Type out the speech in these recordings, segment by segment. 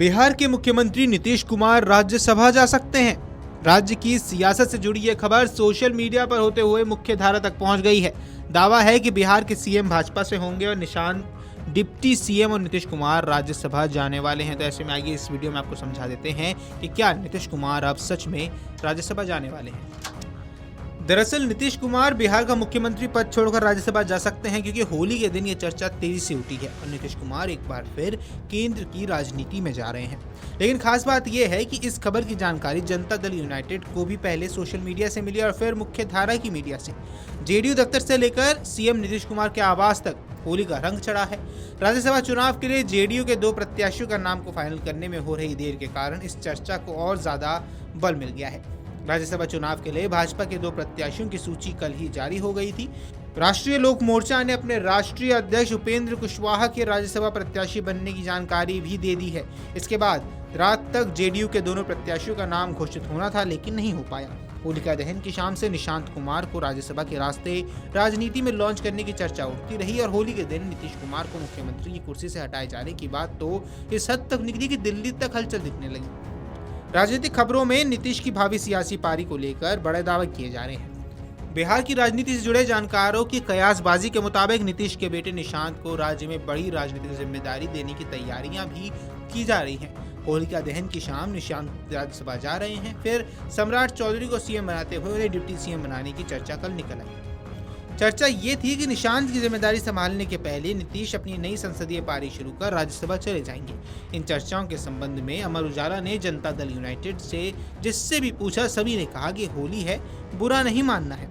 बिहार के मुख्यमंत्री नीतीश कुमार राज्यसभा जा सकते हैं। राज्य की सियासत से जुड़ी यह खबर सोशल मीडिया पर होते हुए मुख्य धारा तक पहुंच गई है। दावा है कि बिहार के सीएम भाजपा से होंगे और निशांत डिप्टी सीएम और नीतीश कुमार राज्यसभा जाने वाले हैं। तो ऐसे में आइए इस वीडियो में आपको समझा देते हैं कि क्या नीतीश कुमार अब सच में राज्यसभा जाने वाले हैं। दरअसल नीतीश कुमार बिहार का मुख्यमंत्री पद छोड़कर राज्यसभा जा सकते हैं, क्योंकि होली के दिन ये चर्चा तेजी से उठी है और नीतीश कुमार एक बार फिर केंद्र की राजनीति में जा रहे हैं। लेकिन खास बात यह है कि इस खबर की जानकारी जनता दल यूनाइटेड को भी पहले सोशल मीडिया से मिली और फिर मुख्य धारा की मीडिया से। जेडीयू दफ्तर से लेकर सीएम नीतीश कुमार के आवास तक होली का रंग चढ़ा है। राज्यसभा चुनाव के लिए जेडीयू के 2 प्रत्याशियों का नाम को फाइनल करने में हो रही देर के कारण इस चर्चा को और ज्यादा बल मिल गया है। राज्यसभा चुनाव के लिए भाजपा के 2 प्रत्याशियों की सूची कल ही जारी हो गई थी। राष्ट्रीय लोक मोर्चा ने अपने राष्ट्रीय अध्यक्ष उपेंद्र कुशवाहा के राज्यसभा प्रत्याशी बनने की जानकारी भी दे दी है। इसके बाद रात तक जेडीयू के दोनों प्रत्याशियों का नाम घोषित होना था, लेकिन नहीं हो पाया। होलिका दहन की शाम से निशांत कुमार को राज्यसभा के रास्ते राजनीति में लॉन्च करने की चर्चा उठती रही और होली के दिन नीतीश कुमार को मुख्यमंत्री की कुर्सी से हटाए जाने की बात तो इस हद तक निकली कि दिल्ली तक हलचल दिखने लगी। राजनीतिक खबरों में नीतीश की भावी सियासी पारी को लेकर बड़े दावे किए जा रहे हैं। बिहार की राजनीति से जुड़े जानकारों की कयासबाजी के मुताबिक नीतीश के बेटे निशांत को राज्य में बड़ी राजनीतिक जिम्मेदारी देने की तैयारियां भी की जा रही हैं। होलिका दहन की शाम निशांत राज्यसभा जा रहे हैं, फिर सम्राट चौधरी को सीएम बनाते हुए उन्हें डिप्टी सीएम बनाने की चर्चा कल निकल आई। चर्चा ये थी कि निशांत की जिम्मेदारी संभालने के पहले नीतीश अपनी नई संसदीय पारी शुरू कर राज्यसभा चले जाएंगे। इन चर्चाओं के संबंध में अमर उजाला ने जनता दल यूनाइटेड से जिससे भी पूछा, सभी ने कहा कि होली है, बुरा नहीं मानना है।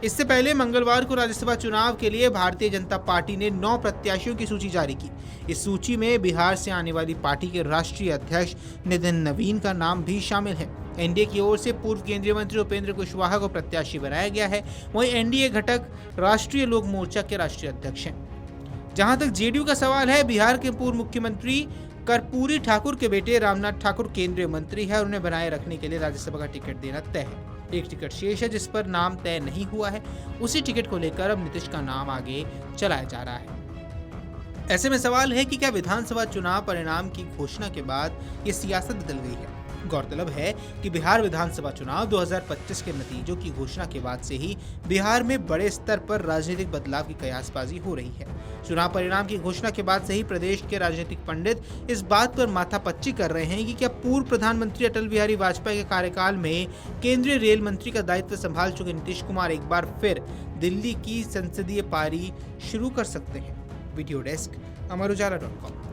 इससे पहले मंगलवार को राज्यसभा चुनाव के लिए भारतीय जनता पार्टी ने 9 प्रत्याशियों की सूची जारी की। इस सूची में बिहार से आने वाली पार्टी के राष्ट्रीय अध्यक्ष नितिन नवीन का नाम भी शामिल है। एनडीए की ओर से पूर्व केंद्रीय मंत्री उपेंद्र कुशवाहा को प्रत्याशी बनाया गया है। वहीं एनडीए घटक राष्ट्रीय लोक मोर्चा के राष्ट्रीय अध्यक्ष हैं। जहां तक जेडीयू का सवाल है, बिहार के पूर्व मुख्यमंत्री कर्पूरी ठाकुर के बेटे रामनाथ ठाकुर केंद्रीय मंत्री है और उन्हें बनाए रखने के लिए राज्यसभा का टिकट देना तय है। एक टिकट शेष है जिस पर नाम तय नहीं हुआ है। उसी टिकट को लेकर अब नीतीश का नाम आगे चलाया जा रहा है। ऐसे में सवाल है कि क्या विधानसभा चुनाव परिणाम की घोषणा के बाद ये सियासत बदल गई है। गौरतलब है कि बिहार विधानसभा चुनाव 2025 के नतीजों की घोषणा के बाद से ही बिहार में बड़े स्तर पर राजनीतिक बदलाव की कयासबाजी हो रही है। चुनाव परिणाम की घोषणा के बाद से ही प्रदेश के राजनीतिक पंडित इस बात पर माथापच्ची कर रहे हैं कि क्या पूर्व प्रधानमंत्री अटल बिहारी वाजपेयी के कार्यकाल में केंद्रीय रेल मंत्री का दायित्व संभाल चुके नीतीश कुमार एक बार फिर दिल्ली की संसदीय पारी शुरू कर सकते हैं। Video desk Amarujala dot com.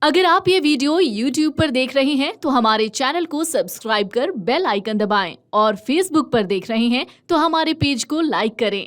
अगर आप ये वीडियो YouTube पर देख रहे हैं तो हमारे चैनल को सब्सक्राइब कर बेल आइकन दबाएं और Facebook पर देख रहे हैं तो हमारे पेज को लाइक करें।